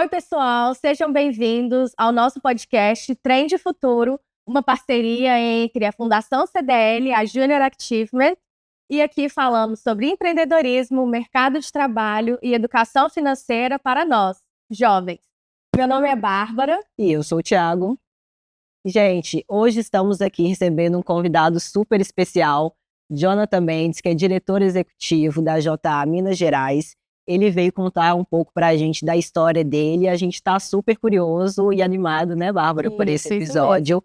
Oi, pessoal, sejam bem-vindos ao nosso podcast Trend Futuro, uma parceria entre a Fundação CDL, a Junior Achievement, e aqui falamos sobre empreendedorismo, mercado de trabalho e educação financeira para nós, jovens. Meu nome é Bárbara. E eu sou o Thiago. Gente, hoje estamos aqui recebendo um convidado super especial, Jonathan Mendes, que é diretor executivo da JA Minas Gerais. Ele veio contar um pouco para a gente da história dele. A gente está super curioso e animado, né, Bárbara, por esse episódio.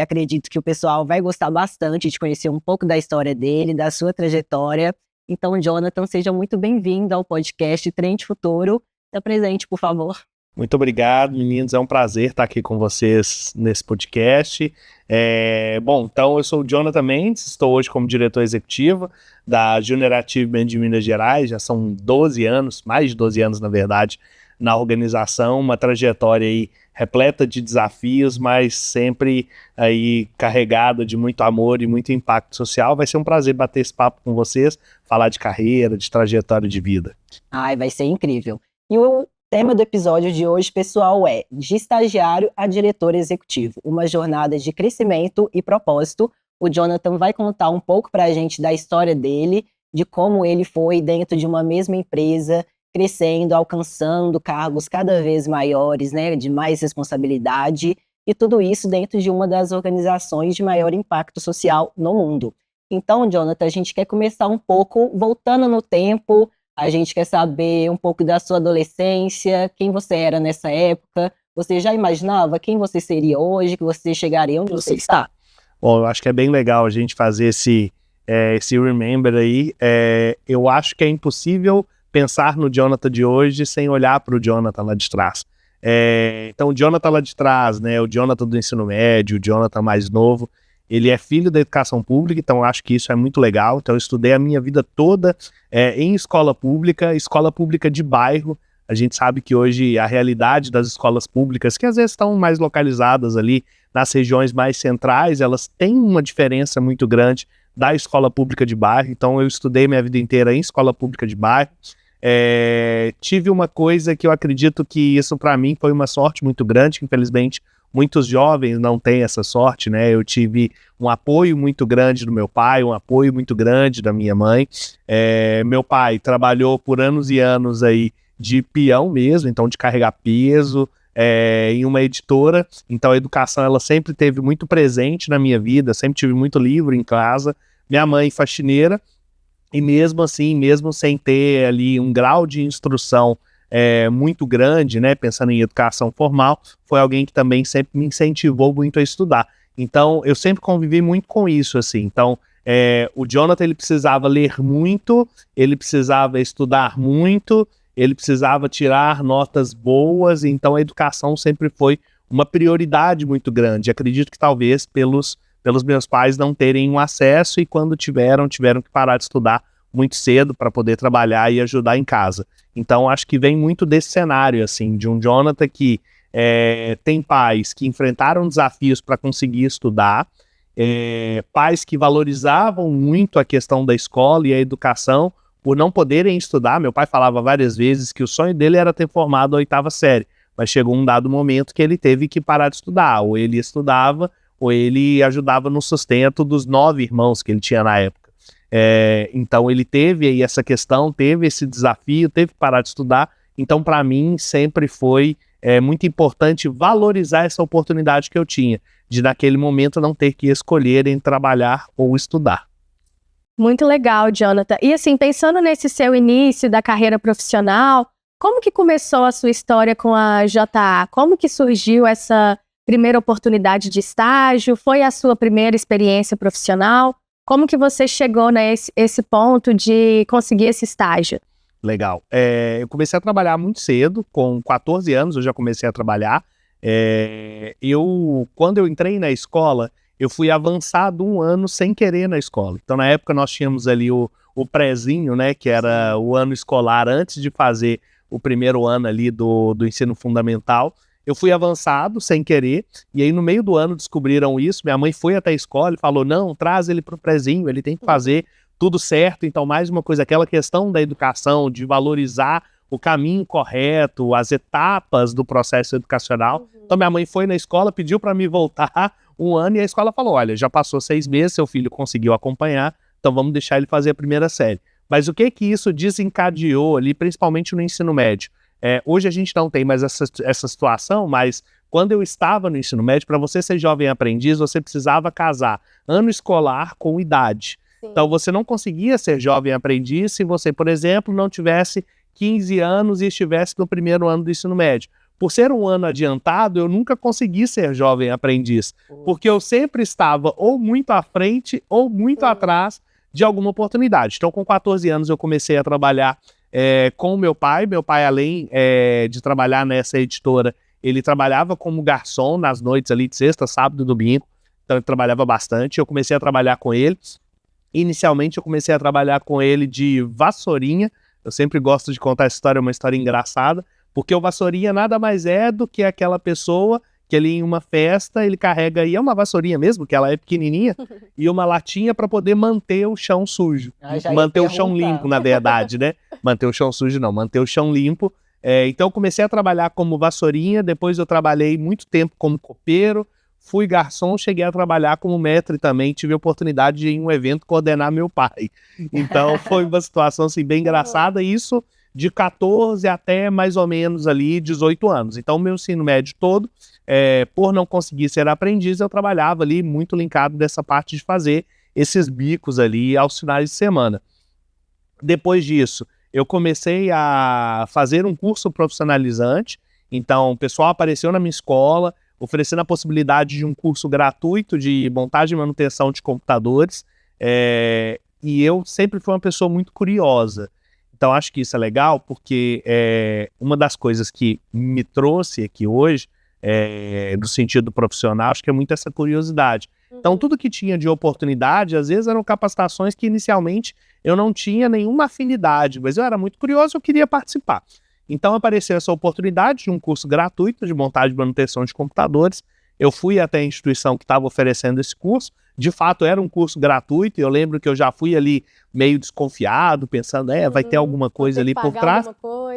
Acredito que o pessoal vai gostar bastante de conhecer um pouco da história dele, da sua trajetória. Então, Jonathan, seja muito bem-vindo ao podcast Trend Futuro. Está presente, por favor. Muito obrigado, meninos. É um prazer estar aqui com vocês nesse podcast. Então eu sou o Jonathan Mendes, estou hoje como diretor executivo da Junior Achievement de Minas Gerais. Já são 12 anos, mais de 12 anos, na verdade, na organização. Uma trajetória aí repleta de desafios, mas sempre aí carregada de muito amor e muito impacto social. Vai ser um prazer bater esse papo com vocês, falar de carreira, de trajetória de vida. Vai ser incrível. E o tema do episódio de hoje, pessoal, é de estagiário a diretor executivo, uma jornada de crescimento e propósito. O Jonathan vai contar um pouco para a gente da história dele, de como ele foi dentro de uma mesma empresa, crescendo, alcançando cargos cada vez maiores, né, de mais responsabilidade, e tudo isso dentro de uma das organizações de maior impacto social no mundo. Então, Jonathan, a gente quer começar um pouco voltando no tempo. A gente quer saber um pouco da sua adolescência, quem você era nessa época. Você já imaginava quem você seria hoje, que você chegaria onde você está? Bom, eu acho que é bem legal a gente fazer esse remember aí. Eu acho que é impossível pensar no Jonathan de hoje sem olhar para o Jonathan lá de trás. Então, o Jonathan lá de trás, né, o Jonathan do ensino médio, o Jonathan mais novo, ele é filho da educação pública, então eu acho que isso é muito legal. Então eu estudei a minha vida toda em escola pública de bairro. A gente sabe que hoje a realidade das escolas públicas, que às vezes estão mais localizadas ali nas regiões mais centrais, elas têm uma diferença muito grande da escola pública de bairro. Então eu estudei minha vida inteira em escola pública de bairro. Tive uma coisa que eu acredito que isso para mim foi uma sorte muito grande, que infelizmente muitos jovens não têm essa sorte, né? Eu tive um apoio muito grande do meu pai, um apoio muito grande da minha mãe. Meu pai trabalhou por anos e anos aí de peão mesmo, então de carregar peso, em uma editora. Então a educação ela sempre teve muito presente na minha vida, sempre tive muito livro em casa. Minha mãe faxineira, e mesmo assim, mesmo sem ter ali um grau de instrução muito grande, né, pensando em educação formal, foi alguém que também sempre me incentivou muito a estudar. Então, eu sempre convivi muito com isso, assim. Então, o Jonathan, ele precisava ler muito, ele precisava estudar muito, ele precisava tirar notas boas, então a educação sempre foi uma prioridade muito grande. Acredito que talvez pelos meus pais não terem um acesso, e quando tiveram que parar de estudar muito cedo para poder trabalhar e ajudar em casa. Então, acho que vem muito desse cenário, assim, de um Jonathan que tem pais que enfrentaram desafios para conseguir estudar, pais que valorizavam muito a questão da escola e a educação por não poderem estudar. Meu pai falava várias vezes que o sonho dele era ter formado a 8ª série, mas chegou um dado momento que ele teve que parar de estudar, ou ele estudava, ou ele ajudava no sustento dos 9 irmãos que ele tinha na época. Então ele teve aí essa questão, teve esse desafio, teve que parar de estudar. Então para mim sempre foi muito importante valorizar essa oportunidade que eu tinha, de naquele momento não ter que escolher entre trabalhar ou estudar. Muito legal, Jonathan. E assim, pensando nesse seu início da carreira profissional, como que começou a sua história com a JA? Como que surgiu essa primeira oportunidade de estágio? Foi a sua primeira experiência profissional? Como que você chegou nesse ponto de conseguir esse estágio? Legal. Eu comecei a trabalhar muito cedo, com 14 anos eu já comecei a trabalhar. Quando eu entrei na escola, eu fui avançado um ano sem querer na escola. Então, na época, nós tínhamos ali o prézinho, né, que era o ano escolar antes de fazer o primeiro ano ali do ensino fundamental. Eu fui avançado sem querer, e aí no meio do ano descobriram isso. Minha mãe foi até a escola e falou: não, traz ele pro prézinho, ele tem que fazer tudo certo. Então, mais uma coisa, aquela questão da educação, de valorizar o caminho correto, as etapas do processo educacional. Então minha mãe foi na escola, pediu para me voltar um ano e a escola falou, olha, já passou 6 meses, seu filho conseguiu acompanhar, então vamos deixar ele fazer a primeira série. Mas o que isso desencadeou ali, principalmente no ensino médio? Hoje a gente não tem mais essa situação, mas quando eu estava no ensino médio, para você ser jovem aprendiz, você precisava casar ano escolar com idade. Sim. Então você não conseguia ser jovem aprendiz se você, por exemplo, não tivesse 15 anos e estivesse no primeiro ano do ensino médio. Por ser um ano adiantado, eu nunca consegui ser jovem aprendiz, porque eu sempre estava ou muito à frente ou muito atrás de alguma oportunidade. Então, com 14 anos, eu comecei a trabalhar com o meu pai. Meu pai, além de trabalhar nessa editora, ele trabalhava como garçom nas noites ali de sexta, sábado e domingo. Então, ele trabalhava bastante. Eu comecei a trabalhar com ele. Inicialmente, eu comecei a trabalhar com ele de vassourinha. Eu sempre gosto de contar essa história, é uma história engraçada, porque o vassourinha nada mais é do que aquela pessoa que ali em uma festa ele carrega, e é uma vassourinha mesmo, que ela é pequenininha, e uma latinha para poder manter o chão sujo. Manter o chão limpo, na verdade, né? Manter o chão sujo não, manter o chão limpo. Então eu comecei a trabalhar como vassourinha, depois eu trabalhei muito tempo como copeiro, fui garçom, cheguei a trabalhar como maître também, tive a oportunidade de ir em um evento coordenar meu pai. Então foi uma situação assim, bem engraçada, e isso de 14 até mais ou menos ali 18 anos. Então o meu ensino médio todo, por não conseguir ser aprendiz, eu trabalhava ali muito linkado dessa parte de fazer esses bicos ali aos finais de semana. Depois disso, eu comecei a fazer um curso profissionalizante, então o pessoal apareceu na minha escola, oferecendo a possibilidade de um curso gratuito de montagem e manutenção de computadores, e eu sempre fui uma pessoa muito curiosa. Então acho que isso é legal, porque uma das coisas que me trouxe aqui hoje, no sentido profissional, acho que é muito essa curiosidade. Então tudo que tinha de oportunidade, às vezes eram capacitações que inicialmente eu não tinha nenhuma afinidade, mas eu era muito curioso, eu queria participar. Então apareceu essa oportunidade de um curso gratuito de montagem e manutenção de computadores. Eu fui até a instituição que estava oferecendo esse curso. De fato, era um curso gratuito. Eu lembro que eu já fui ali meio desconfiado, pensando, vai ter alguma coisa ali por trás.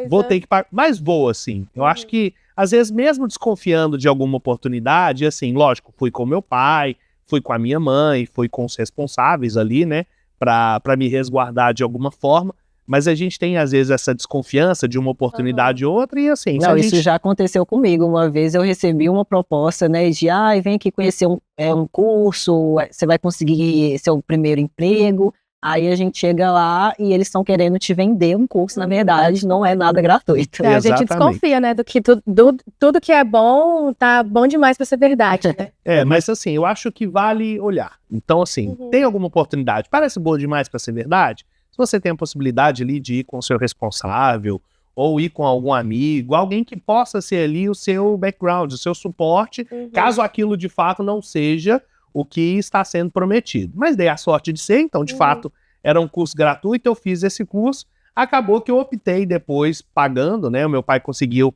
Vou ter que pagar. Mas vou, assim. Eu acho que, às vezes, mesmo desconfiando de alguma oportunidade, assim, lógico, fui com meu pai, fui com a minha mãe, fui com os responsáveis ali, né, para me resguardar de alguma forma. Mas a gente tem, às vezes, essa desconfiança de uma oportunidade ou outra, e assim... Não, isso já aconteceu comigo. Uma vez eu recebi uma proposta, né, de, vem aqui conhecer um curso, você vai conseguir seu primeiro emprego. Aí a gente chega lá e eles estão querendo te vender um curso, na verdade, não é nada gratuito. A gente desconfia, né, do que tudo que é bom, tá bom demais para ser verdade, né? Mas assim, eu acho que vale olhar. Então, assim, tem alguma oportunidade, parece boa demais para ser verdade? Se você tem a possibilidade ali de ir com o seu responsável, ou ir com algum amigo, alguém que possa ser ali o seu background, o seu suporte, caso aquilo de fato não seja o que está sendo prometido. Mas dei a sorte de ser, então de fato era um curso gratuito, eu fiz esse curso, acabou que eu optei depois pagando, né, o meu pai conseguiu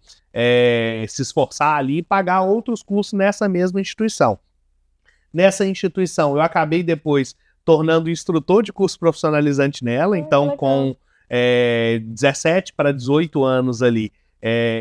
se esforçar ali e pagar outros cursos nessa mesma instituição. Nessa instituição eu acabei depois tornando instrutor de curso profissionalizante nela, então com 17 para 18 anos ali,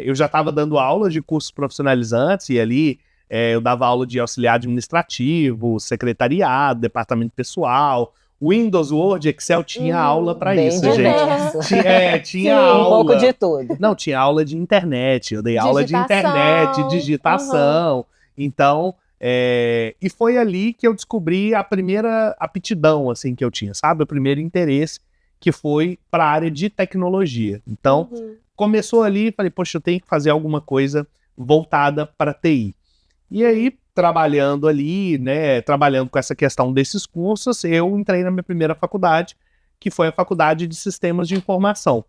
eu já estava dando aulas de cursos profissionalizantes, e ali eu dava aula de auxiliar administrativo, secretariado, departamento pessoal, Windows, Word, Excel, tinha aula para isso, diverso. gente. Tinha aula. Um pouco de tudo. Não, tinha aula de internet, eu dei aula de internet, digitação, então... e foi ali que eu descobri a primeira aptidão, assim, que eu tinha, sabe? O primeiro interesse, que foi para a área de tecnologia. Então, começou ali, falei, poxa, eu tenho que fazer alguma coisa voltada para TI. E aí, trabalhando ali, né, trabalhando com essa questão desses cursos, eu entrei na minha primeira faculdade, que foi a Faculdade de Sistemas de Informação.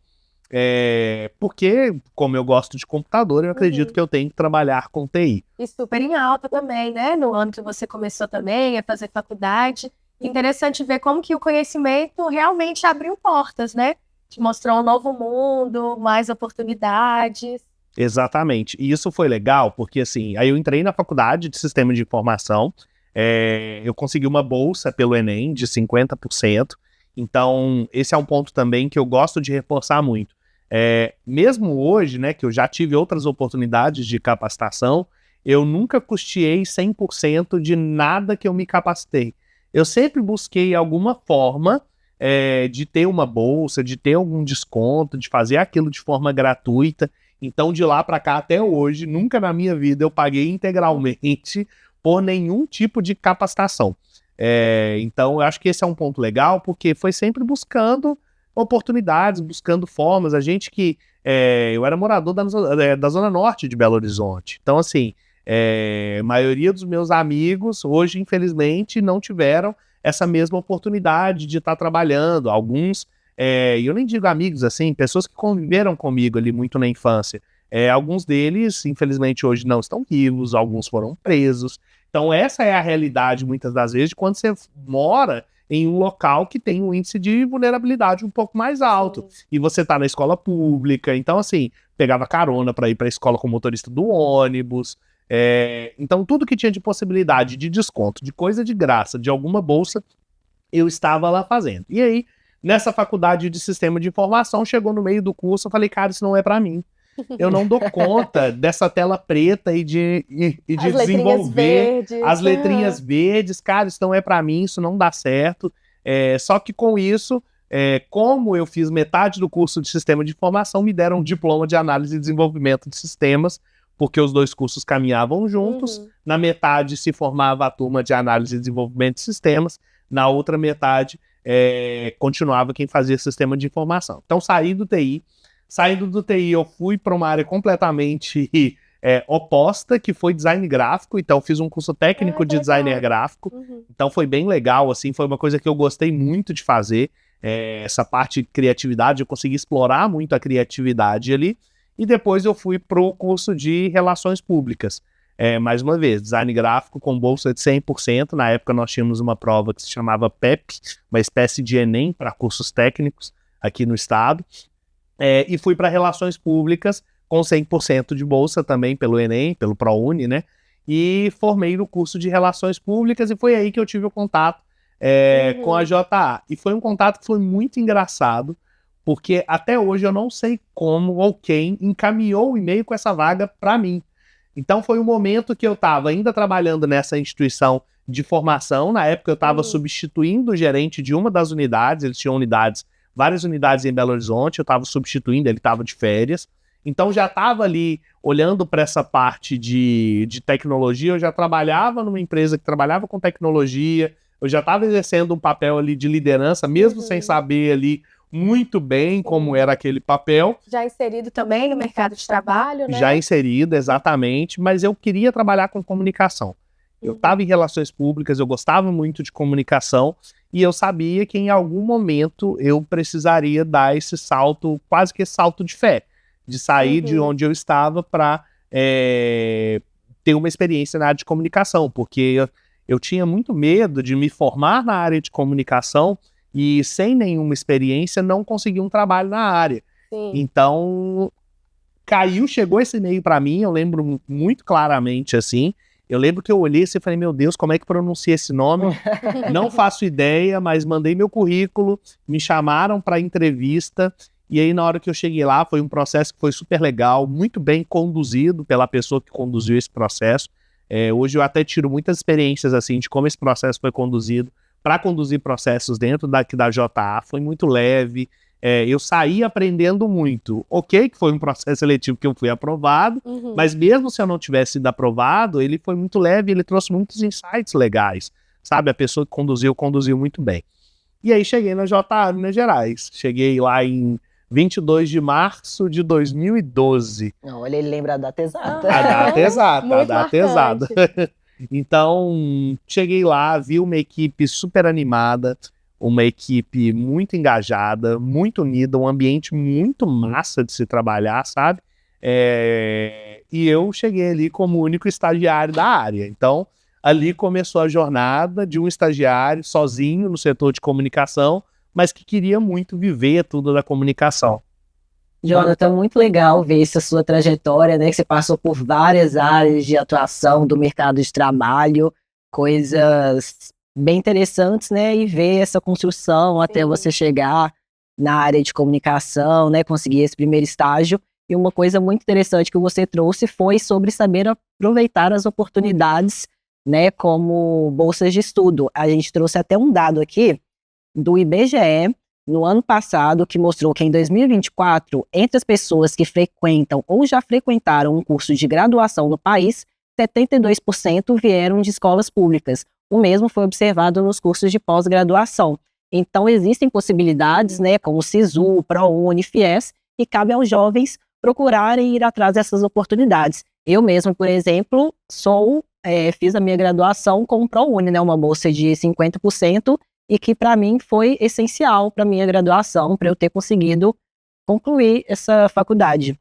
Porque, como eu gosto de computador, eu acredito que eu tenho que trabalhar com TI. E super em alta também, né? No ano que você começou também a fazer faculdade. Interessante ver como que o conhecimento realmente abriu portas, né? Te mostrou um novo mundo, mais oportunidades. Exatamente. E isso foi legal, porque assim, aí eu entrei na Faculdade de Sistema de Informação, eu consegui uma bolsa pelo Enem de 50%. Então, esse é um ponto também que eu gosto de reforçar muito. Mesmo hoje, né, que eu já tive outras oportunidades de capacitação, eu nunca custeei 100% de nada que eu me capacitei. Eu sempre busquei alguma forma de ter uma bolsa, de ter algum desconto, de fazer aquilo de forma gratuita. Então, de lá para cá até hoje, nunca na minha vida eu paguei integralmente por nenhum tipo de capacitação. Então, eu acho que esse é um ponto legal, porque foi sempre buscando oportunidades, buscando formas. A gente que... eu era morador da Zona Norte de Belo Horizonte. Então, assim, a maioria dos meus amigos, hoje, infelizmente, não tiveram essa mesma oportunidade de estar trabalhando. Alguns, eu nem digo amigos, assim, pessoas que conviveram comigo ali muito na infância. Alguns deles, infelizmente, hoje não estão vivos, alguns foram presos. Então, essa é a realidade, muitas das vezes, de quando você mora em um local que tem um índice de vulnerabilidade um pouco mais alto. Sim. E você está na escola pública, então, assim, pegava carona para ir para a escola com o motorista do ônibus. Então, tudo que tinha de possibilidade de desconto, de coisa de graça, de alguma bolsa, eu estava lá fazendo. E aí, nessa faculdade de sistema de informação, chegou no meio do curso, eu falei, cara, isso não é para mim. Eu não dou conta dessa tela preta e de desenvolver as letrinhas verdes. Cara, isso não é para mim, isso não dá certo. Só que com isso, como eu fiz metade do curso de sistema de informação, me deram um diploma de análise e desenvolvimento de sistemas, porque os dois cursos caminhavam juntos. Na metade se formava a turma de análise e desenvolvimento de sistemas, na outra metade continuava quem fazia sistema de informação. Então, saindo do TI, eu fui para uma área completamente oposta, que foi design gráfico. Então, fiz um curso técnico de designer gráfico. Então, foi bem legal, assim, foi uma coisa que eu gostei muito de fazer. Essa parte de criatividade, eu consegui explorar muito a criatividade ali. E depois eu fui para o curso de relações públicas. Mais uma vez, design gráfico com bolsa de 100%. Na época, nós tínhamos uma prova que se chamava PEP, uma espécie de Enem para cursos técnicos aqui no estado. E fui para Relações Públicas com 100% de bolsa também pelo Enem, pelo ProUni, né? E formei no curso de Relações Públicas e foi aí que eu tive o contato com a JA. E foi um contato que foi muito engraçado, porque até hoje eu não sei como ou quem encaminhou o e-mail com essa vaga para mim. Então foi um momento que eu estava ainda trabalhando nessa instituição de formação. Na época eu estava substituindo o gerente de uma das unidades, eles tinham várias unidades em Belo Horizonte, eu estava substituindo, ele estava de férias. Então já estava ali olhando para essa parte de tecnologia, eu já trabalhava numa empresa que trabalhava com tecnologia, eu já estava exercendo um papel ali de liderança, mesmo sem saber ali muito bem como era aquele papel. Já inserido também no mercado de trabalho, né? Já inserido, exatamente, mas eu queria trabalhar com comunicação. Eu estava em relações públicas, eu gostava muito de comunicação, e eu sabia que em algum momento eu precisaria dar esse salto, quase que esse salto de fé, de sair de onde eu estava para ter uma experiência na área de comunicação, porque eu tinha muito medo de me formar na área de comunicação e sem nenhuma experiência não conseguir um trabalho na área. Sim. Então, chegou esse e-mail para mim, eu lembro muito claramente assim. Eu lembro que eu olhei e falei, meu Deus, como é que pronuncia esse nome? Não faço ideia, mas mandei meu currículo, me chamaram para entrevista, e aí na hora que eu cheguei lá, foi um processo que foi super legal, muito bem conduzido pela pessoa que conduziu esse processo. Hoje eu até tiro muitas experiências assim de como esse processo foi conduzido, para conduzir processos dentro da JA, foi muito leve. Eu saí aprendendo muito. Ok, que foi um processo seletivo que eu fui aprovado, mas mesmo se eu não tivesse sido aprovado, ele foi muito leve, ele trouxe muitos insights legais, sabe? A pessoa que conduziu muito bem. E aí cheguei na JA Minas Gerais. Cheguei lá em 22 de março de 2012. Olha, ele lembra a data exata. A data exata, Muito exata. Então, cheguei lá, vi uma equipe super animada, uma equipe muito engajada, muito unida, um ambiente muito massa de se trabalhar, sabe? E eu cheguei ali como único estagiário da área. Então, ali começou a jornada de um estagiário sozinho no setor de comunicação, mas que queria muito viver tudo da comunicação. Jonathan, muito legal ver essa sua trajetória, né? Que você passou por várias áreas de atuação do mercado de trabalho, coisas bem interessantes, né? E ver essa construção até você chegar na área de comunicação, né, conseguir esse primeiro estágio. E uma coisa muito interessante que você trouxe foi sobre saber aproveitar as oportunidades, né, como bolsas de estudo. A gente trouxe até um dado aqui do IBGE, no ano passado, que mostrou que em 2024, entre as pessoas que frequentam ou já frequentaram um curso de graduação no país, 72% vieram de escolas públicas. O mesmo foi observado nos cursos de pós-graduação. Então, existem possibilidades, né, como o SISU, ProUni, FIES, e cabe aos jovens procurarem ir atrás dessas oportunidades. Eu mesmo, por exemplo, fiz a minha graduação com o ProUni, né, uma bolsa de 50%, e que para mim foi essencial para a minha graduação, para eu ter conseguido concluir essa faculdade.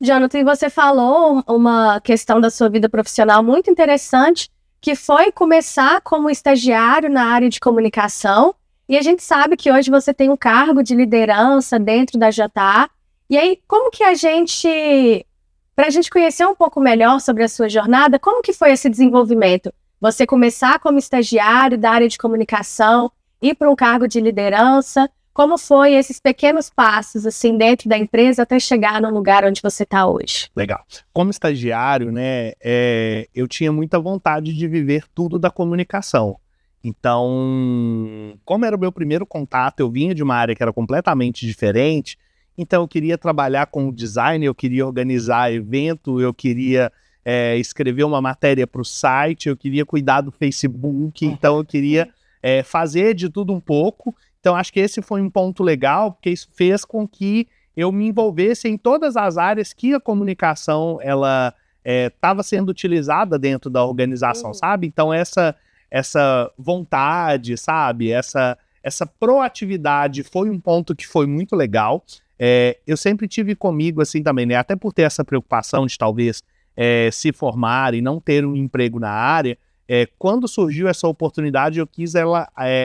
Jonathan, e você falou uma questão da sua vida profissional muito interessante, que foi começar como estagiário na área de comunicação, e a gente sabe que hoje você tem um cargo de liderança dentro da JA. E aí, como que para a gente conhecer um pouco melhor sobre a sua jornada, como que foi esse desenvolvimento? Você começar como estagiário da área de comunicação, ir para um cargo de liderança, como foi esses pequenos passos, assim, dentro da empresa até chegar no lugar onde você está hoje? Legal. Como estagiário, né, eu tinha muita vontade de viver tudo da comunicação. Então, como era o meu primeiro contato, eu vinha de uma área que era completamente diferente, então eu queria trabalhar com o design, eu queria organizar evento, eu queria escrever uma matéria para o site, eu queria cuidar do Facebook, então eu queria fazer de tudo um pouco. Então acho que esse foi um ponto legal, porque isso fez com que eu me envolvesse em todas as áreas que a comunicação ela estava sendo utilizada dentro da organização, sabe? Então essa vontade, sabe? Essa proatividade foi um ponto que foi muito legal. Eu sempre tive comigo assim também, né? Até por ter essa preocupação de talvez se formar e não ter um emprego na área, quando surgiu essa oportunidade eu quis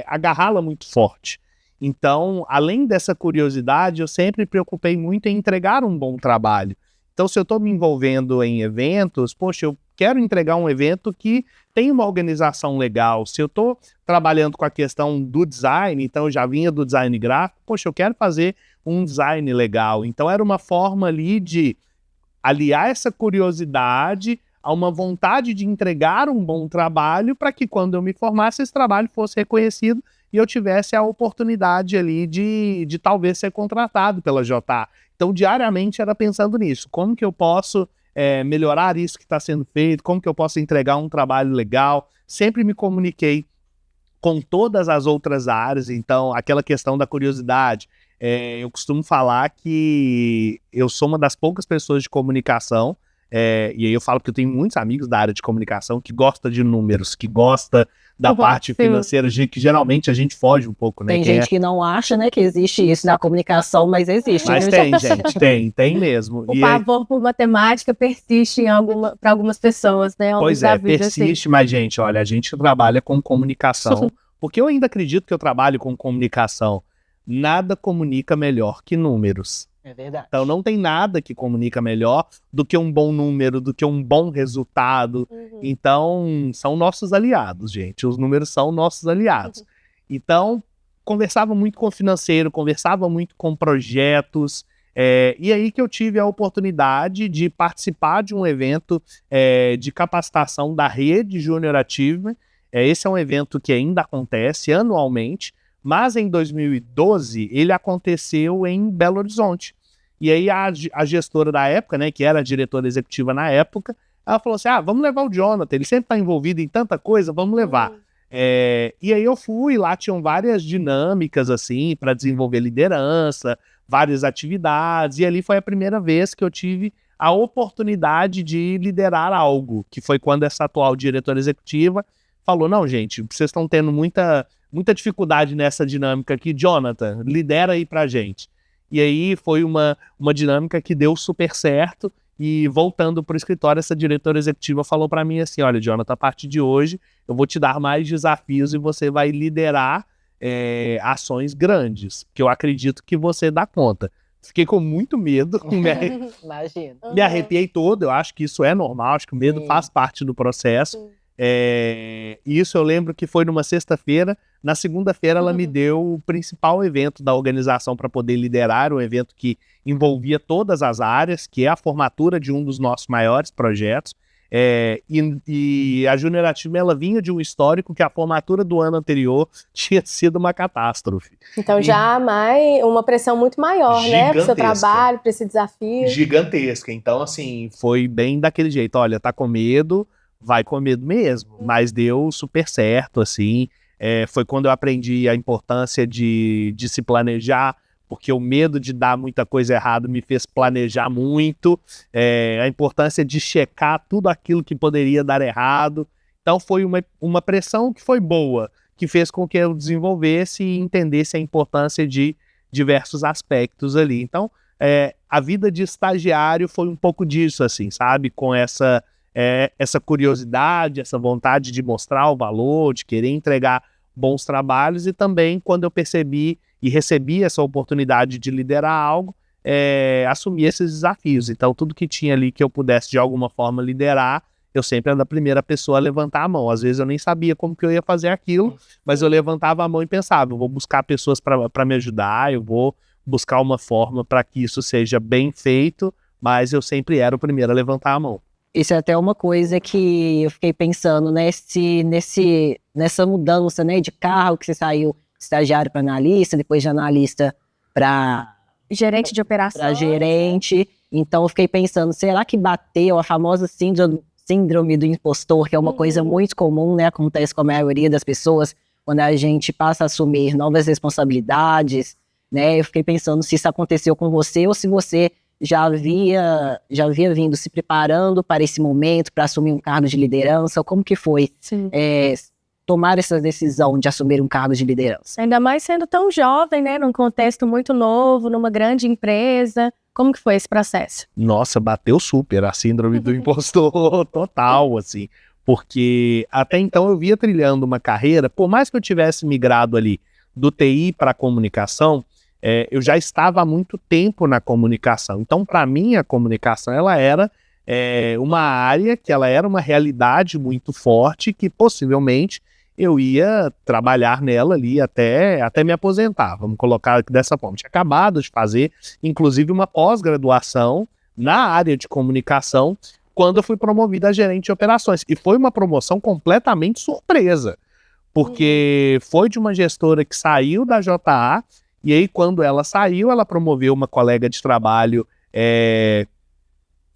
agarrá-la muito forte. Então, além dessa curiosidade, eu sempre me preocupei muito em entregar um bom trabalho. Então, se eu estou me envolvendo em eventos, poxa, eu quero entregar um evento que tem uma organização legal. Se eu estou trabalhando com a questão do design, então eu já vinha do design gráfico, poxa, eu quero fazer um design legal. Então, era uma forma ali de aliar essa curiosidade a uma vontade de entregar um bom trabalho para que quando eu me formasse, esse trabalho fosse reconhecido e eu tivesse a oportunidade ali de talvez ser contratado pela JA. Então, diariamente era pensando nisso. Como que eu posso melhorar isso que está sendo feito? Como que eu posso entregar um trabalho legal? Sempre me comuniquei com todas as outras áreas, então aquela questão da curiosidade. Eu costumo falar que eu sou uma das poucas pessoas de comunicação, e aí eu falo que eu tenho muitos amigos da área de comunicação que gosta de números, que gosta da parte financeira, que geralmente a gente foge um pouco, né? Tem gente que não acha, né, que existe isso na comunicação, mas existe. Mas tem, gente, tem mesmo. O pavor por matemática persiste para algumas pessoas, né? Pois persiste, assim. Mas, gente, olha, a gente trabalha com comunicação, porque eu ainda acredito que eu trabalho com comunicação. Nada comunica melhor que números. É verdade. Então não tem nada que comunica melhor do que um bom número, do que um bom resultado. Então são nossos aliados, gente. Os números são nossos aliados. Então conversava muito com o financeiro, conversava muito com projetos. E aí que eu tive a oportunidade de participar de um evento de capacitação da Rede Júnior Achievement. Esse é um evento que ainda acontece anualmente, mas em 2012 ele aconteceu em Belo Horizonte. E aí a gestora da época, né, que era a diretora executiva na época, ela falou assim, vamos levar o Jonathan, ele sempre está envolvido em tanta coisa, vamos levar. E aí eu fui, lá tinham várias dinâmicas assim para desenvolver liderança, várias atividades, e ali foi a primeira vez que eu tive a oportunidade de liderar algo, que foi quando essa atual diretora executiva falou, não, gente, vocês estão tendo muita dificuldade nessa dinâmica aqui, Jonathan, lidera aí pra gente. E aí foi uma dinâmica que deu super certo, e voltando pro escritório, essa diretora executiva falou pra mim assim, olha, Jonathan, a partir de hoje eu vou te dar mais desafios e você vai liderar ações grandes, que eu acredito que você dá conta. Fiquei com muito medo, Imagina. Me arrepiei todo, eu acho que isso é normal, acho que o medo faz parte do processo. Isso eu lembro que foi numa sexta-feira. Na segunda-feira ela me deu o principal evento da organização para poder liderar, um evento que envolvia todas as áreas, que é a formatura de um dos nossos maiores projetos. E a Junior Achievement, ela vinha de um histórico que a formatura do ano anterior tinha sido uma catástrofe. Então já uma pressão muito maior, né? Para o seu trabalho, para esse desafio. Gigantesca. Então, assim, foi bem daquele jeito. Olha, tá com medo, vai com medo mesmo. Mas deu super certo, assim. Foi quando eu aprendi a importância de se planejar, porque o medo de dar muita coisa errada me fez planejar muito, a importância de checar tudo aquilo que poderia dar errado. Então foi uma pressão que foi boa, que fez com que eu desenvolvesse e entendesse a importância de diversos aspectos ali. Então, a vida de estagiário foi um pouco disso, assim, sabe? Com essa curiosidade, essa vontade de mostrar o valor, de querer entregar bons trabalhos, e também quando eu percebi e recebi essa oportunidade de liderar algo, assumir esses desafios. Então, tudo que tinha ali que eu pudesse de alguma forma liderar, eu sempre era a primeira pessoa a levantar a mão. Às vezes eu nem sabia como que eu ia fazer aquilo, mas eu levantava a mão e pensava, eu vou buscar pessoas para me ajudar, eu vou buscar uma forma para que isso seja bem feito, mas eu sempre era o primeiro a levantar a mão. Isso é até uma coisa que eu fiquei pensando nessa mudança, né, de cargo, que você saiu estagiário para analista, depois de analista para gerente de operação. Para gerente. Então eu fiquei pensando, será que bateu a famosa síndrome do impostor, que é uma coisa muito comum, né, acontece com a maioria das pessoas quando a gente passa a assumir novas responsabilidades, né? Eu fiquei pensando se isso aconteceu com você ou se você já havia vindo se preparando para esse momento, para assumir um cargo de liderança. Como que foi tomar essa decisão de assumir um cargo de liderança? Ainda mais sendo tão jovem, né? Num contexto muito novo, numa grande empresa. Como que foi esse processo? Nossa, bateu super a síndrome do impostor total, assim. Porque até então eu via trilhando uma carreira, por mais que eu tivesse migrado ali do TI para a comunicação, eu já estava há muito tempo na comunicação. Então, para mim, a comunicação ela era uma área que ela era uma realidade muito forte, que possivelmente eu ia trabalhar nela ali até me aposentar. Vamos colocar dessa forma. Tinha acabado de fazer, inclusive, uma pós-graduação na área de comunicação, quando eu fui promovido a gerente de operações. E foi uma promoção completamente surpresa, porque foi de uma gestora que saiu da JA. E aí, quando ela saiu, ela promoveu uma colega de trabalho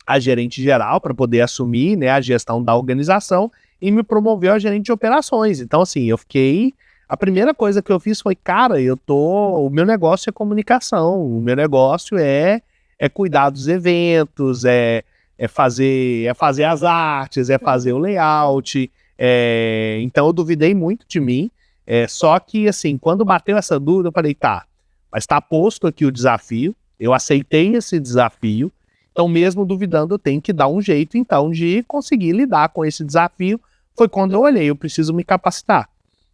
a gerente geral para poder assumir, né, a gestão da organização, e me promoveu a gerente de operações. Então, assim, a primeira coisa que eu fiz foi, cara, o meu negócio é comunicação, o meu negócio é cuidar dos eventos, é fazer as artes, é fazer o layout. Então, eu duvidei muito de mim. Só que, assim, quando bateu essa dúvida, eu falei, tá, mas está posto aqui o desafio, eu aceitei esse desafio, então mesmo duvidando eu tenho que dar um jeito, então, de conseguir lidar com esse desafio. Foi quando eu olhei, eu preciso me capacitar.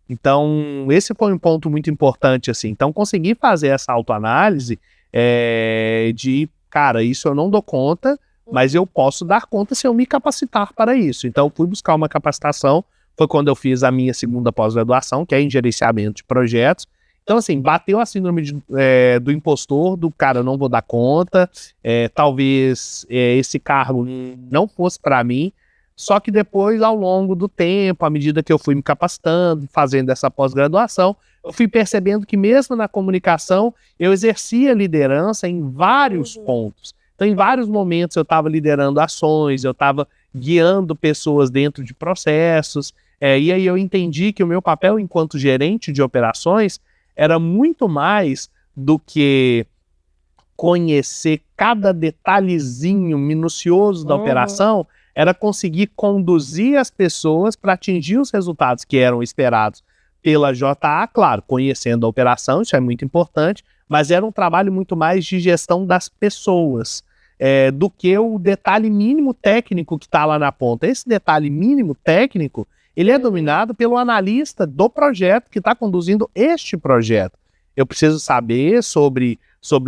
Então, esse foi um ponto muito importante, assim. Então, conseguir fazer essa autoanálise de, cara, isso eu não dou conta, mas eu posso dar conta se eu me capacitar para isso. Então, fui buscar uma capacitação, foi quando eu fiz a minha segunda pós-graduação, que é em gerenciamento de projetos. Então, assim, bateu a síndrome do impostor, do cara, eu não vou dar conta, talvez esse cargo não fosse para mim, só que depois, ao longo do tempo, à medida que eu fui me capacitando, fazendo essa pós-graduação, eu fui percebendo que mesmo na comunicação, eu exercia liderança em vários pontos. Então, em vários momentos, eu estava liderando ações, eu estava guiando pessoas dentro de processos, e aí eu entendi que o meu papel enquanto gerente de operações era muito mais do que conhecer cada detalhezinho minucioso da operação, era conseguir conduzir as pessoas para atingir os resultados que eram esperados pela JA, claro, conhecendo a operação, isso é muito importante, mas era um trabalho muito mais de gestão das pessoas, do que o detalhe mínimo técnico que está lá na ponta. Esse detalhe mínimo técnico, ele é dominado pelo analista do projeto que está conduzindo este projeto. Eu preciso saber sobre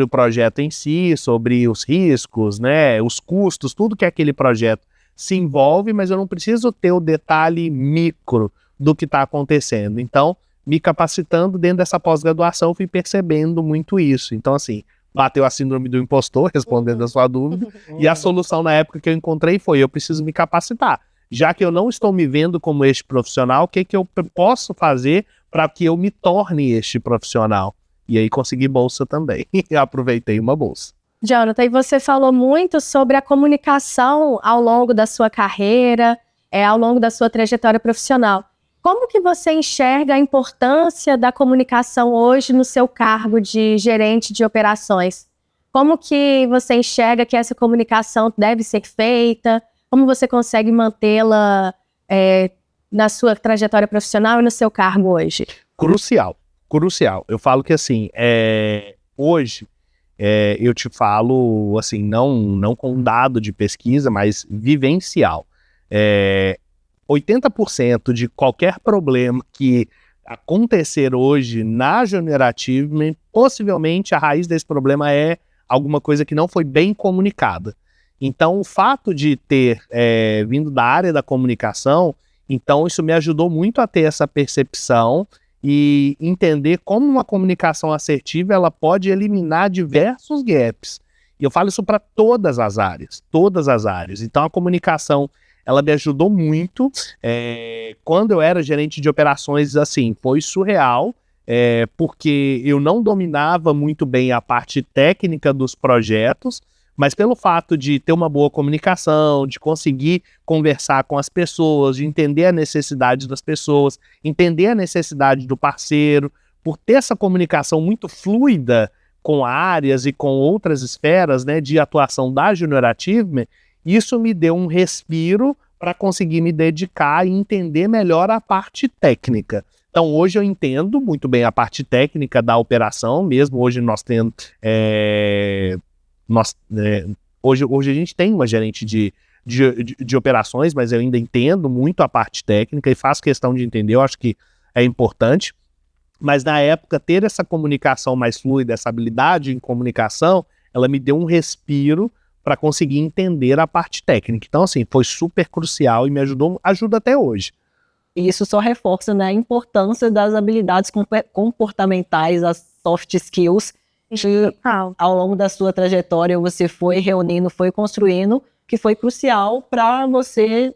o projeto em si, sobre os riscos, né, os custos, tudo que aquele projeto se envolve, mas eu não preciso ter o detalhe micro do que está acontecendo. Então, me capacitando dentro dessa pós-graduação, fui percebendo muito isso. Então, assim, bateu a síndrome do impostor, respondendo a sua dúvida, e a solução na época que eu encontrei foi, eu preciso me capacitar. Já que eu não estou me vendo como este profissional, o que eu posso fazer para que eu me torne este profissional? E aí consegui bolsa também, e aproveitei uma bolsa. Jonathan, e você falou muito sobre a comunicação ao longo da sua carreira, ao longo da sua trajetória profissional. Como que você enxerga a importância da comunicação hoje no seu cargo de gerente de operações? Como que você enxerga que essa comunicação deve ser feita? Como você consegue mantê-la na sua trajetória profissional e no seu cargo hoje? Crucial, crucial. Eu falo que assim, hoje eu te falo assim, não com dado de pesquisa, mas vivencial. 80% de qualquer problema que acontecer hoje na Junior Achievement, possivelmente a raiz desse problema é alguma coisa que não foi bem comunicada. Então, o fato de ter vindo da área da comunicação, então isso me ajudou muito a ter essa percepção e entender como uma comunicação assertiva ela pode eliminar diversos gaps. E eu falo isso para todas as áreas, todas as áreas. Então, a comunicação ela me ajudou muito. Quando eu era gerente de operações, assim, foi surreal, porque eu não dominava muito bem a parte técnica dos projetos, mas pelo fato de ter uma boa comunicação, de conseguir conversar com as pessoas, de entender a necessidade das pessoas, entender a necessidade do parceiro, por ter essa comunicação muito fluida com áreas e com outras esferas, né, de atuação da Junior Achievement, isso me deu um respiro para conseguir me dedicar e entender melhor a parte técnica. Então, hoje eu entendo muito bem a parte técnica da operação, mesmo hoje nós temos... hoje a gente tem uma gerente de operações, mas eu ainda entendo muito a parte técnica e faço questão de entender, eu acho que é importante. Mas na época, ter essa comunicação mais fluida, essa habilidade em comunicação, ela me deu um respiro para conseguir entender a parte técnica. Então, assim, foi super crucial e me ajuda até hoje. E isso só reforça, né, a importância das habilidades comportamentais, as soft skills, que ao longo da sua trajetória você foi reunindo, foi construindo, que foi crucial para você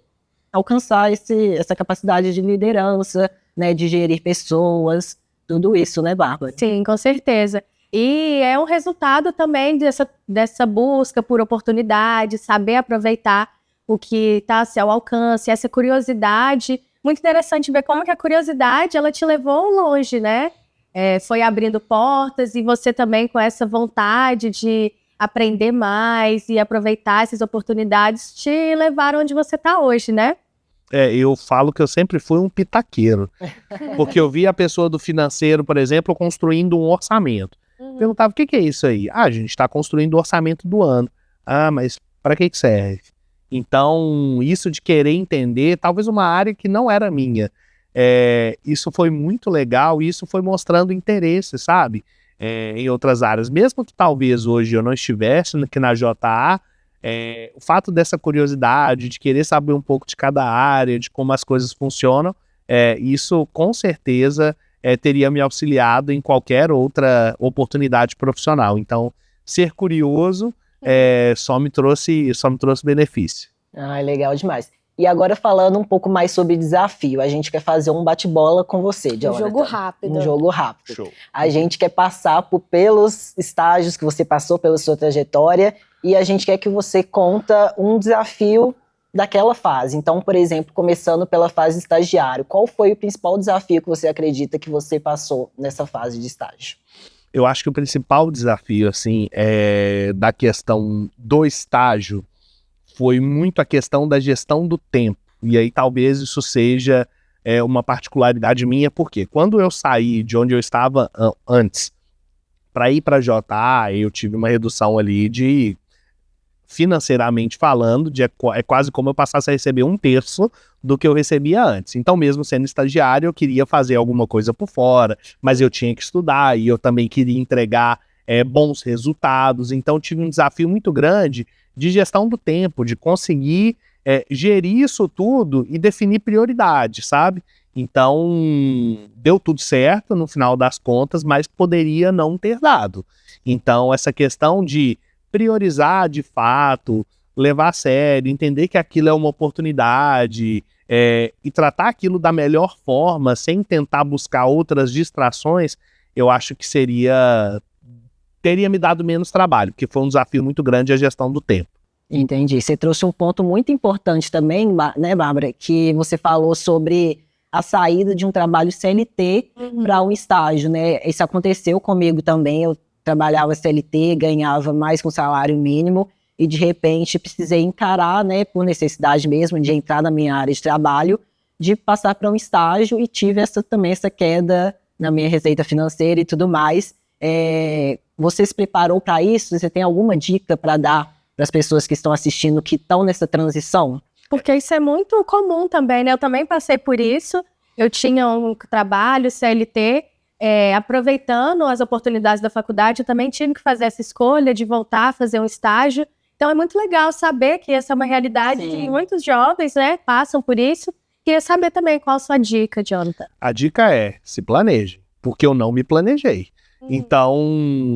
alcançar essa capacidade de liderança, né, de gerir pessoas, tudo isso, né, Bárbara? Sim, com certeza. E é um resultado também dessa busca por oportunidade, saber aproveitar o que está a seu alcance, essa curiosidade. Muito interessante ver como que a curiosidade ela te levou longe, né? Foi abrindo portas e você também com essa vontade de aprender mais e aproveitar essas oportunidades te levaram onde você está hoje, né? Eu falo que eu sempre fui um pitaqueiro, porque eu vi a pessoa do financeiro, por exemplo, construindo um orçamento. Perguntava, o que é isso aí? A gente está construindo o orçamento do ano. Mas para que serve? Então, isso de querer entender, talvez uma área que não era minha. Isso foi muito legal e isso foi mostrando interesse, sabe? Em outras áreas. Mesmo que talvez hoje eu não estivesse aqui na JA, o fato dessa curiosidade, de querer saber um pouco de cada área, de como as coisas funcionam, isso com certeza teria me auxiliado em qualquer outra oportunidade profissional. Então, ser curioso só me trouxe benefício. Legal demais. E agora falando um pouco mais sobre desafio, a gente quer fazer um bate-bola com você, Jonathan. Um jogo rápido. Um jogo rápido. Show. A gente quer passar pelos estágios que você passou, pela sua trajetória, e a gente quer que você conta um desafio daquela fase. Então, por exemplo, começando pela fase de estagiário, qual foi o principal desafio que você acredita que você passou nessa fase de estágio? Eu acho que o principal desafio, assim, da questão do estágio foi muito a questão da gestão do tempo. E aí talvez isso seja uma particularidade minha, porque quando eu saí de onde eu estava antes para ir para a JA, eu tive uma redução ali de, financeiramente falando, é quase como eu passasse a receber 1/3 do que eu recebia antes. Então, mesmo sendo estagiário, eu queria fazer alguma coisa por fora, mas eu tinha que estudar e eu também queria entregar bons resultados. Então, tive um desafio muito grande de gestão do tempo, de conseguir gerir isso tudo e definir prioridade, sabe? Então, deu tudo certo no final das contas, mas poderia não ter dado. Então, essa questão de priorizar de fato, levar a sério, entender que aquilo é uma oportunidade, e tratar aquilo da melhor forma, sem tentar buscar outras distrações, eu acho que teria me dado menos trabalho, porque foi um desafio muito grande a gestão do tempo. Entendi. Você trouxe um ponto muito importante também, né, Bárbara, que você falou sobre a saída de um trabalho CLT para um estágio, né? Isso aconteceu comigo também. Eu trabalhava CLT, ganhava mais com salário mínimo e de repente precisei encarar, né, por necessidade mesmo de entrar na minha área de trabalho, de passar para um estágio e tive também essa queda na minha receita financeira e tudo mais. Você se preparou para isso? Você tem alguma dica para dar para as pessoas que estão assistindo, que estão nessa transição? Porque isso é muito comum também, né? Eu também passei por isso. Eu tinha um trabalho CLT, aproveitando as oportunidades da faculdade, eu também tive que fazer essa escolha de voltar a fazer um estágio. Então é muito legal saber que essa é uma realidade que muitos jovens, né, passam por isso. Queria saber também qual a sua dica, Jonathan. A dica é, se planeje, porque eu não me planejei. Então,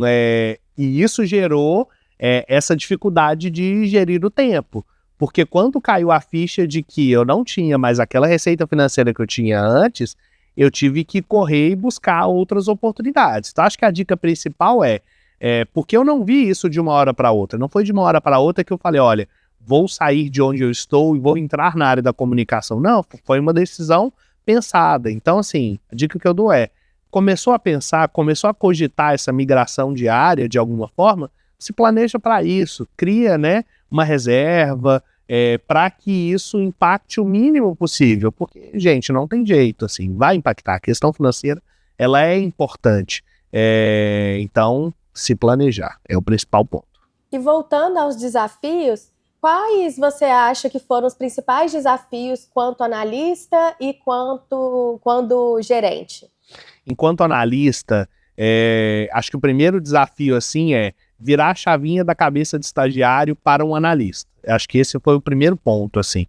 e isso gerou essa dificuldade de gerir o tempo. Porque quando caiu a ficha de que eu não tinha mais aquela receita financeira que eu tinha antes, eu tive que correr e buscar outras oportunidades. Então, acho que a dica principal porque eu não vi isso de uma hora para outra. Não foi de uma hora para outra que eu falei, olha, vou sair de onde eu estou e vou entrar na área da comunicação. Não, foi uma decisão pensada. Então, assim, a dica que eu dou começou a pensar, começou a cogitar essa migração de área de alguma forma, se planeja para isso, cria, né, uma reserva para que isso impacte o mínimo possível, porque, gente, não tem jeito, assim, vai impactar. A questão financeira, ela é importante. Então, se planejar é o principal ponto. E voltando aos desafios, quais você acha que foram os principais desafios quanto analista e quando gerente? Enquanto analista, acho que o primeiro desafio assim virar a chavinha da cabeça de estagiário para um analista. Acho que esse foi o primeiro ponto, assim,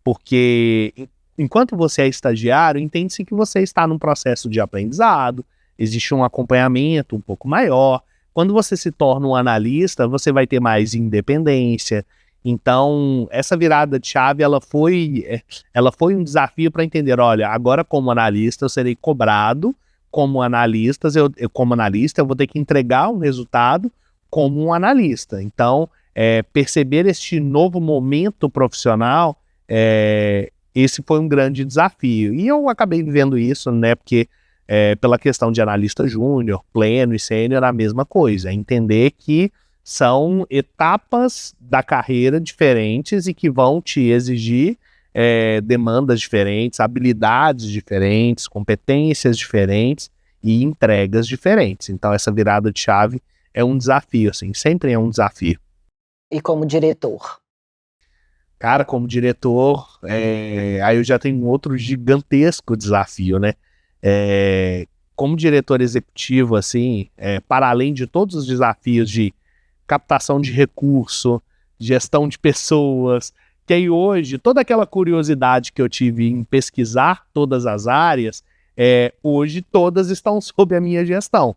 porque enquanto você é estagiário, entende-se que você está num processo de aprendizado, existe um acompanhamento um pouco maior. Quando você se torna um analista, você vai ter mais independência. Então, essa virada de chave, ela foi um desafio para entender, olha, agora como analista eu serei cobrado, como analista eu vou ter que entregar um resultado como um analista. Então, perceber este novo momento profissional, esse foi um grande desafio. E eu acabei vivendo isso, né, porque pela questão de analista júnior, pleno e sênior, a mesma coisa. Entender que são etapas da carreira diferentes e que vão te exigir demandas diferentes, habilidades diferentes, competências diferentes e entregas diferentes. Então, essa virada de chave é um desafio, assim, sempre é um desafio. E como diretor? Cara, como diretor, aí eu já tenho um outro gigantesco desafio, né? Como diretor executivo, assim, para além de todos os desafios de captação de recurso, gestão de pessoas, que aí hoje, toda aquela curiosidade que eu tive em pesquisar todas as áreas, hoje todas estão sob a minha gestão.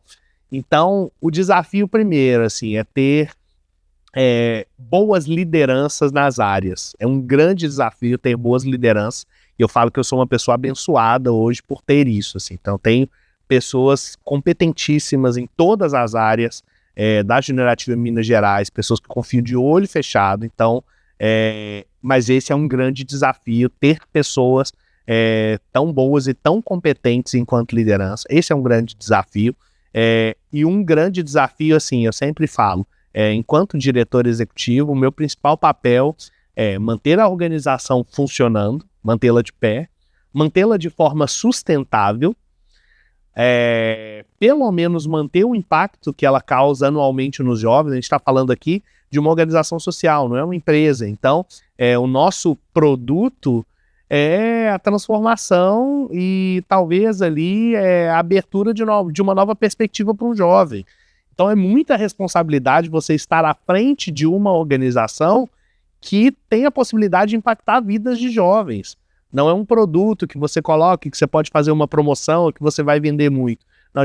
Então, o desafio primeiro, assim, é ter boas lideranças nas áreas. É um grande desafio ter boas lideranças, e eu falo que eu sou uma pessoa abençoada hoje por ter isso, assim. Então, tenho pessoas competentíssimas em todas as áreas da Generativa Minas Gerais, pessoas que confiam de olho fechado. Então, mas esse é um grande desafio, ter pessoas tão boas e tão competentes enquanto liderança. Esse é um grande desafio. E um grande desafio, assim, eu sempre falo, enquanto diretor executivo, o meu principal papel é manter a organização funcionando, mantê-la de pé, mantê-la de forma sustentável, pelo menos manter o impacto que ela causa anualmente nos jovens. A gente está falando aqui de uma organização social, não é uma empresa. Então, o nosso produto é a transformação e talvez ali a abertura de uma nova perspectiva para um jovem. Então é muita responsabilidade você estar à frente de uma organização que tem a possibilidade de impactar vidas de jovens. Não é um produto que você coloca, que você pode fazer uma promoção, que você vai vender muito. Não,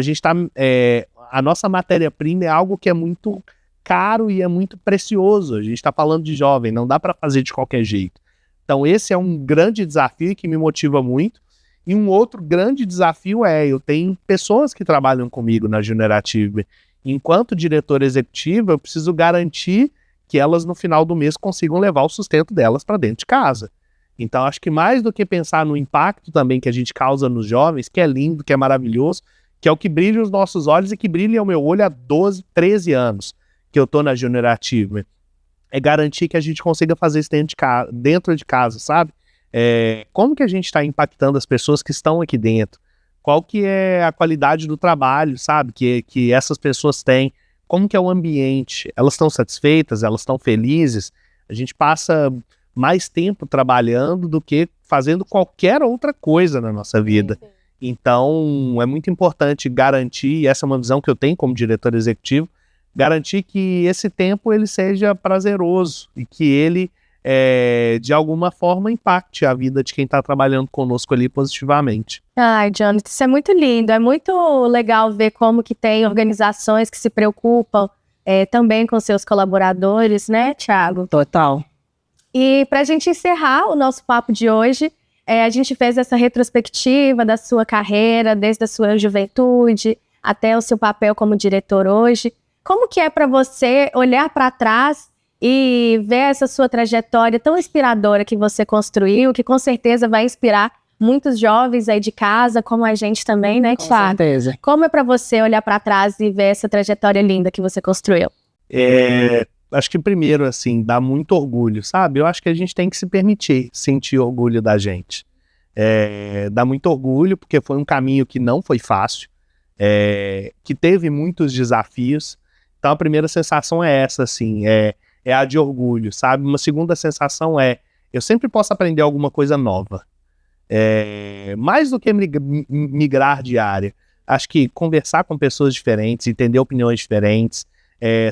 a nossa matéria-prima é algo que é muito caro e é muito precioso. A gente está falando de jovem, não dá para fazer de qualquer jeito. Então esse é um grande desafio que me motiva muito. E um outro grande desafio eu tenho pessoas que trabalham comigo na Generative. Enquanto diretor executivo, eu preciso garantir que elas no final do mês consigam levar o sustento delas para dentro de casa. Então acho que mais do que pensar no impacto também que a gente causa nos jovens, que é lindo, que é maravilhoso, que é o que brilha os nossos olhos e que brilha o meu olho há 12, 13 anos que eu estou na Generative, é garantir que a gente consiga fazer isso dentro de casa, sabe? Como que a gente está impactando as pessoas que estão aqui dentro? Qual que é a qualidade do trabalho, sabe? Que essas pessoas têm? Como que é o ambiente? Elas estão satisfeitas? Elas estão felizes? A gente passa mais tempo trabalhando do que fazendo qualquer outra coisa na nossa vida. Sim. Então, é muito importante garantir, e essa é uma visão que eu tenho como diretor executivo, garantir que esse tempo ele seja prazeroso e que ele, de alguma forma, impacte a vida de quem está trabalhando conosco ali positivamente. Ai, Jonathan, isso é muito lindo. É muito legal ver como que tem organizações que se preocupam também com seus colaboradores, né, Thiago? Total. E para a gente encerrar o nosso papo de hoje, a gente fez essa retrospectiva da sua carreira, desde a sua juventude até o seu papel como diretor hoje. Como que é para você olhar para trás e ver essa sua trajetória tão inspiradora que você construiu, que com certeza vai inspirar muitos jovens aí de casa, como a gente também, né, Thiago? Com certeza. Como é para você olhar para trás e ver essa trajetória linda que você construiu? Acho que primeiro, assim, dá muito orgulho, sabe? Eu acho que a gente tem que se permitir sentir orgulho da gente. Dá muito orgulho, porque foi um caminho que não foi fácil, que teve muitos desafios. Então a primeira sensação é essa, assim, é a de orgulho, sabe? Uma segunda sensação eu sempre posso aprender alguma coisa nova. Mais do que migrar de área. Acho que conversar com pessoas diferentes, entender opiniões diferentes,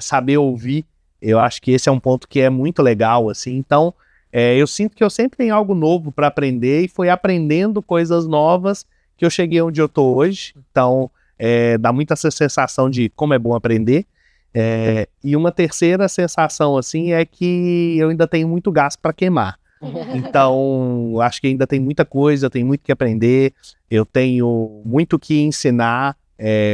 saber ouvir, eu acho que esse é um ponto que é muito legal, assim. Então, eu sinto que eu sempre tenho algo novo para aprender e foi aprendendo coisas novas que eu cheguei onde eu tô hoje. Então, dá muito essa sensação de como é bom aprender. E uma terceira sensação, assim, é que eu ainda tenho muito gás para queimar. Então, acho que ainda tem muita coisa, eu tenho muito que aprender, eu tenho muito que ensinar,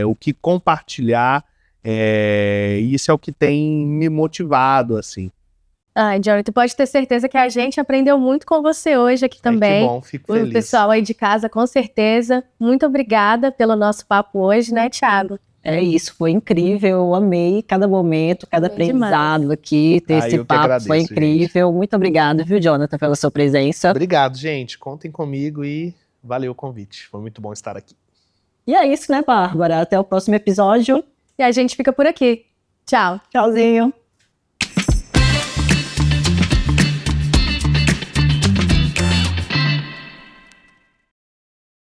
o que compartilhar, e isso é o que tem me motivado, assim. Ai, Jonathan, pode ter certeza que a gente aprendeu muito com você hoje aqui também. Que bom, fico feliz. O pessoal aí de casa, com certeza. Muito obrigada pelo nosso papo hoje, né, Thiago? É isso, foi incrível, eu amei cada momento, cada aprendizado demais aqui, ter esse papo agradeço, foi incrível. Gente. Muito obrigado, viu, Jonathan, pela sua presença. Obrigado, gente, contem comigo e valeu o convite, foi muito bom estar aqui. E é isso, né, Bárbara? Até o próximo episódio. E a gente fica por aqui. Tchau. Tchauzinho.